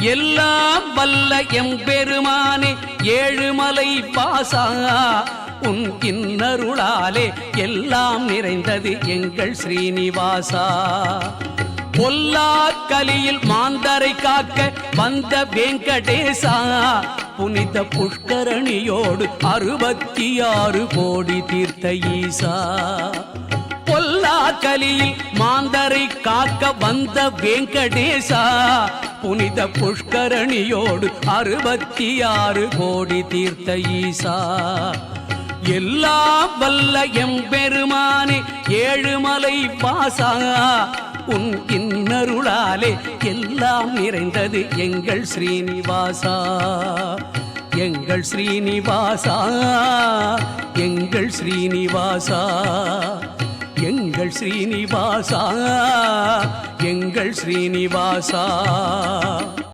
எல்லாம் வல்ல எம்பெருமானே ஏழுமலை பாசா உன் இன்னருளாலே எல்லாம் நிறைந்தது எங்கள் ஸ்ரீனிவாசா. பொல்லா கலியில் மாந்தரை காக்க வந்த வெங்கடேசா புனித புஷ்கரணியோடு 66 கோடி தீர்த்த ஈசா. பொல்லா கலியில் மாந்தரை காக்க வந்த வெங்கடேசா புனித புஷ்கரணியோடு 66 கோடி தீர்த்த ஈசா. எல்லாம் வல்ல எம்பெருமானே ஏழுமலை பாசா உன் இன்னருளாலே எல்லாம் நிறைந்தது எங்கள் ஸ்ரீனிவாசா. எங்கள் ஸ்ரீனிவாசா, எங்கள் ஸ்ரீனிவாசா, எங்கள் ஸ்ரீனிவாசா, எங்கள் ஸ்ரீனிவாசா.